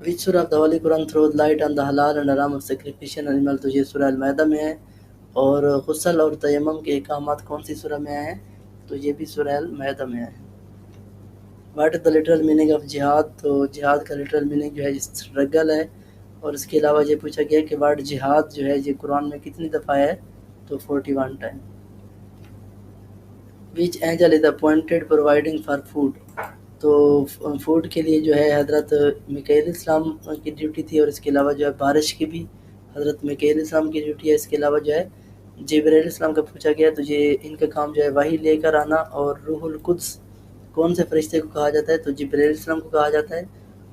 Which surah of the Holy Quran throws light on the halal and haram of sacrificial animal? تو یہ سورہ المائدہ میں ہے. اور غسل اور تیمم کے احکامات کون سی سورہ میں ہیں؟ تو یہ بھی سورہ المائدہ میں ہے. What is the literal meaning of جہاد؟ تو جہاد کا لٹرل میننگ جو ہے اسٹرگل ہے. اور اس کے علاوہ یہ پوچھا گیا کہ ورڈ جہاد جو ہے یہ قرآن میں کتنی دفعہ ہے؟ تو 41 time. Which angel is appointed providing for food? تو فوڈ کے لیے جو ہے حضرت میکائیل السلام کی ڈیوٹی تھی. اور اس کے علاوہ جو ہے بارش کی بھی حضرت میکائیل السلام کی ڈیوٹی ہے. اس کے علاوہ جو ہے جبرائیل السلام کا پوچھا گیا تو یہ ان کا کام جو ہے وحی لے کر آنا. اور روح القدس کون سے فرشتے کو کہا جاتا ہے؟ تو جبرائیل السلام کو کہا جاتا ہے.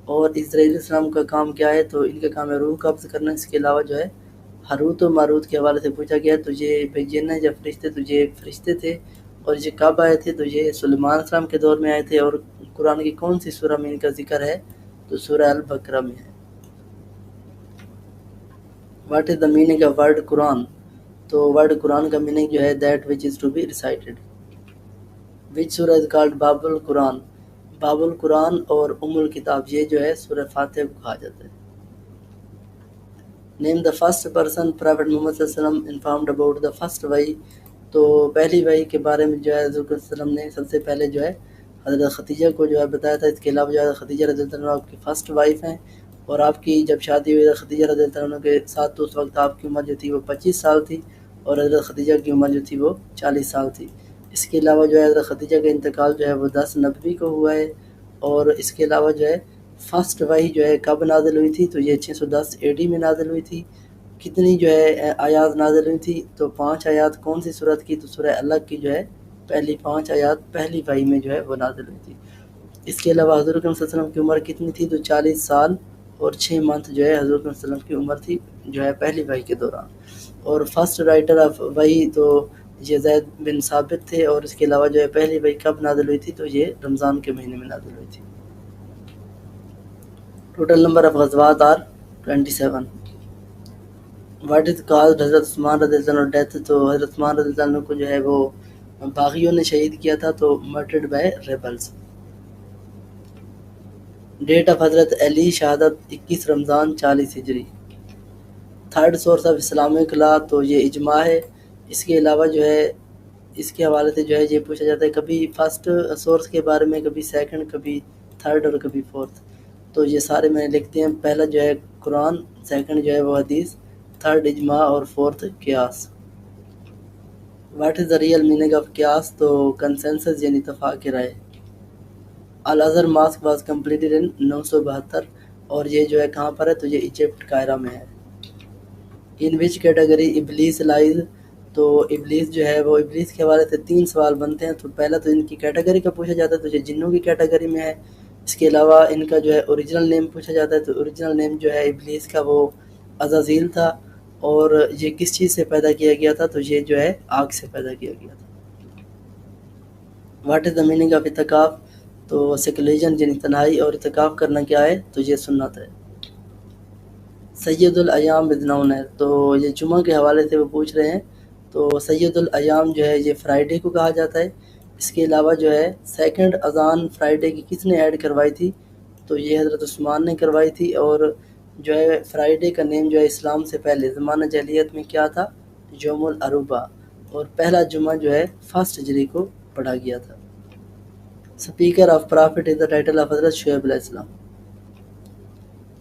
اور اسرائیل السلام کا کام کیا ہے؟ تو ان کا کام ہے روح قبض کرنا. اس کے علاوہ جو ہے ہاروت و ماروت کے حوالے سے پوچھا گیا تو یہ بھیجنا جب فرشتے تو یہ فرشتے تھے. اور یہ کب آئے تھے؟ تو یہ سلیمان السلام کے دور میں آئے تھے. اور قرآن کی کون سی سورہ میں ان کا ذکر ہے؟ تو سورہ البقرہ میں ہے. What is the meaning of word Quran? تو ورڈ قرآن کا میننگ جو ہے that which is to be recited. Which سورہ از کالڈ باب القرآن؟ باب القرآن اور ام الکتاب یہ جو ہے سورہ فاتحہ کو کہا جاتا ہے. نیم دا فرسٹ پرسن پرافٹ محمد صلی اللہ علیہ وسلم انفارمڈ اباؤٹ دا فرسٹ وحی؟ تو پہلی وحی کے بارے میں جو ہے حضور صلی اللہ علیہ وسلم نے سب سے پہلے جو ہے حضرت خدیجہ کو جو ہے بتایا تھا. اس کے علاوہ جو ہے خدیجہ رضی اللہ عنہ آپ کی فرسٹ وائف ہیں. اور آپ کی جب شادی ہوئی خدیجہ رضی اللہ عنہ کے ساتھ تو اس وقت آپ کی عمر جو تھی وہ 25 سال تھی. اور حضرت خدیجہ کی عمر جو تھی وہ 40 سال تھی. اس کے علاوہ جو ہے حضرت خدیجہ کا انتقال جو ہے وہ 10 نبوی کو ہوا ہے. اور اس کے علاوہ جو ہے فرسٹ وحی جو ہے کب نازل ہوئی تھی؟ تو یہ 610 AD میں نازل ہوئی تھی. کتنی جو ہے آیات نازل ہوئی تھی؟ تو 5 آیات. کون سی صورت کی؟ تو سورہ الگ کی جو ہے پہلی 5 آیات پہلی وحی میں جو ہے وہ نازل ہوئی تھی. اس کے علاوہ حضور اکرم صلی اللہ علیہ وسلم کی عمر کتنی تھی؟ تو 40 سال اور 6 منتھ جو ہے حضور اکرم صلی اللہ علیہ وسلم کی عمر تھی جو ہے پہلی وحی کے دوران. اور فرسٹ رائٹر آف وحی تو یہ زید بن ثابت تھے. اور اس کے علاوہ جو ہے پہلی وحی کب نازل ہوئی تھی؟ تو یہ رمضان کے مہینے میں نازل ہوئی تھی. ٹوٹل نمبر آف غزوات are 27. What is called Hazrat Usman رضی اللہ عنہ ڈیتھ؟ تو حضرت عثمان رضی اللہ عنہ کو جو ہے وہ باغیوں نے شہید کیا تھا تو مرٹرڈ بائی ریبلز. ڈیٹ آف حضرت علی شہادت 21 رمضان 40 ہجری. Third source of Islamic law? تو یہ اجماع ہے. اس کے علاوہ جو ہے اس کے حوالے سے جو ہے یہ پوچھا جاتا ہے کبھی فرسٹ سورس کے بارے میں، کبھی سیکنڈ، کبھی تھرڈ اور کبھی فورتھ. تو یہ سارے میں نے لکھتے ہیں. پہلا جو ہے قرآن، سیکنڈ جو ہے وہ حدیث، تھرڈ اجماع اور فورتھ قیاس. What is the real meaning of قیاس؟ تو کنسنسس یعنی اتفاق رائے. الازہر ماسک واز کمپلیٹڈ ان 972. اور یہ جو ہے کہاں پر ہے؟ تو یہ ایجپٹ قاہرہ میں ہے. ان وچ کیٹیگری ابلیس لائز؟ تو ابلیس جو ہے وہ ابلیس کے حوالے سے 3 سوال بنتے ہیں. تو پہلا تو ان کی کیٹیگری کا پوچھا جاتا ہے تو یہ جنوں کی کیٹیگری میں ہے. اس کے علاوہ ان کا جو ہے اوریجنل نیم پوچھا جاتا ہے تو اوریجنل نیم جو ہے ابلیس کا وہ عزازیل تھا. اور یہ کس چیز سے پیدا کیا گیا تھا؟ تو یہ جو ہے آگ سے پیدا کیا گیا تھا. What is the meaning of اعتکاف؟ تو سیکولیشن یعنی تنہائی. اور اعتکاف کرنا کیا ہے؟ تو یہ سنت ہے. سید الایام بدناؤن ہے. تو یہ جمعہ کے حوالے سے وہ پوچھ رہے ہیں. تو سید الایام جو ہے یہ فرائیڈے کو کہا جاتا ہے. اس کے علاوہ جو ہے سیکنڈ اذان فرائیڈے کی کس نے ایڈ کروائی تھی؟ تو یہ حضرت عثمان نے کروائی تھی. اور جو ہے فرائیڈے کا نیم جو ہے اسلام سے پہلے زمانہ جاہلیت میں کیا تھا؟ یوم العروبہ. اور پہلا جمعہ جو ہے 1 ہجری کو پڑھا گیا تھا. Speaker of prophet is the title of حضرت شعیب علیہ السلام.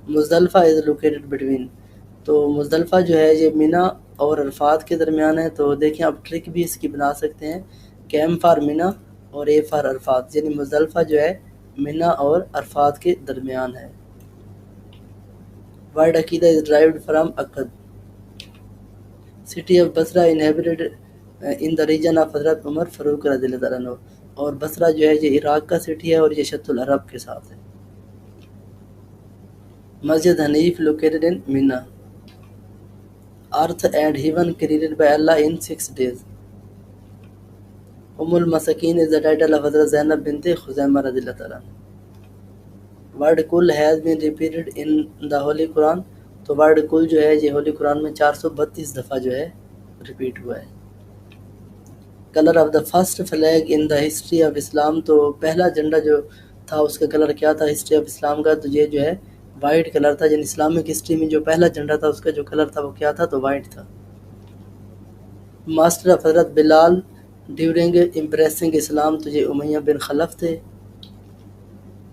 Muzdalifah is located between? تو مزدلفہ جو ہے یہ منی اور عرفات کے درمیان ہے. تو دیکھیں آپ ٹرک بھی اس کی بنا سکتے ہیں کہ ایم فار منی اور اے فار عرفات، یعنی مزدلفہ جو ہے منی اور عرفات کے درمیان ہے. ورڈ عقیدہ از ڈرائیوڈ فرام عقد. City of Basra inhabited in the region of Hazrat Umar فاروق رضی اللہ عنہ. اور بصرہ جو ہے یہ عراق کا سٹی ہے اور یہ شط العرب کے ساتھ ہے. مسجد Hanif located in Mina. Earth and heaven created by Allah in 6 days. المساکین is the title of Hazrat Zainab bint Khuzaimah radhiyallahu ta'ala. Word kul has been repeated in the Holy Quran. تو word کل جو ہے یہ ہولی قرآن میں 432 دفعہ جو ہے repeat ہوا ہے. Colour of the first flag in the history of Islam? تو پہلا جھنڈا جو تھا اس کا کلر کیا تھا ہسٹری آف اسلام کا؟ تو یہ جو ہے وائٹ کلر تھا، یعنی اسلامک ہسٹری میں جو پہلا جھنڈا تھا اس کا جو کلر تھا وہ کیا تھا؟ تو وائٹ تھا۔ ماسٹر آف حضرت بلال ڈیورنگ امپریسنگ اسلام، تو یہ امیہ بن خلف تھے۔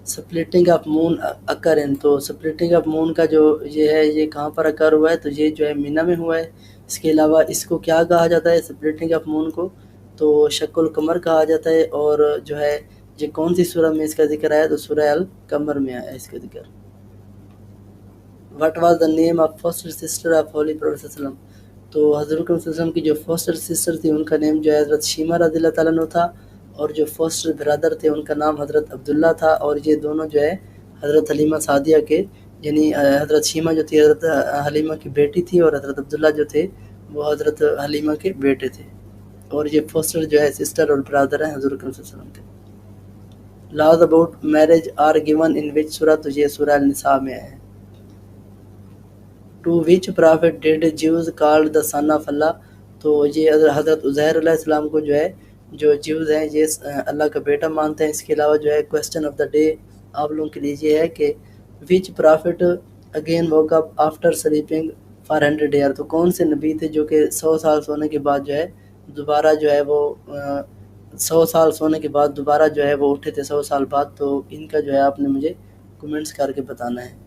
سپلٹنگ آف مون اکر ان، تو سپلٹنگ آف مون کا جو یہ ہے یہ کہاں پر اکر ہوا ہے؟ تو یہ جو ہے مینا میں ہوا ہے۔ اس کے علاوہ اس کو کیا کہا جاتا ہے سپلٹنگ آف مون کو؟ تو شق القمر کہا جاتا ہے، اور جو ہے یہ کون سی سورہ میں اس کا ذکر آیا؟ تو سورہ القمر میں آیا اس کا ذکر۔ What was the name of first sister of holy prophet صلی اللہ علیہ وسلم، تو حضرت صلی اللہ علیہ وسلم کی جو فرسٹ سسٹر تھی ان کا نیم جو ہے حضرت شیمہ رضی اللہ تعالیٰ عنہ تھا، اور جو فرسٹ برادر تھے ان کا نام حضرت عبداللہ تھا، اور یہ دونوں جو ہے حضرت حلیمہ سعدیہ کے، یعنی حضرت شیمہ جو تھی حضرت حلیمہ کی بیٹی تھی، اور حضرت عبداللہ جو تھے وہ حضرت حلیمہ کے بیٹے تھے، اور یہ فرسٹ جو ہے سسٹر اور برادر ہیں حضور صلی اللہ علیہ وسلم کے۔ Laws about marriage are given in which سورہ، تو یہ سورہ النساء میں ہے۔ To which prophet did Jews called the son of Allah, تو یہ حضرت عزیر علیہ السلام کو جو ہے جو جیوز ہیں یہ اللہ کا بیٹا مانتے ہیں۔ اس کے علاوہ جو ہے کویسچن آف دا ڈے آپ لوگوں کے لیے یہ ہے کہ which prophet again woke up after sleeping for 100 year, تو کون سے نبی تھے جو کہ 100 سال سونے کے بعد جو ہے دوبارہ جو ہے وہ 100 سال سونے کے بعد دوبارہ جو ہے وہ اٹھے تھے 100 سال بعد؟ تو ان کا جو ہے آپ نے مجھے کمنٹس کر کے بتانا ہے۔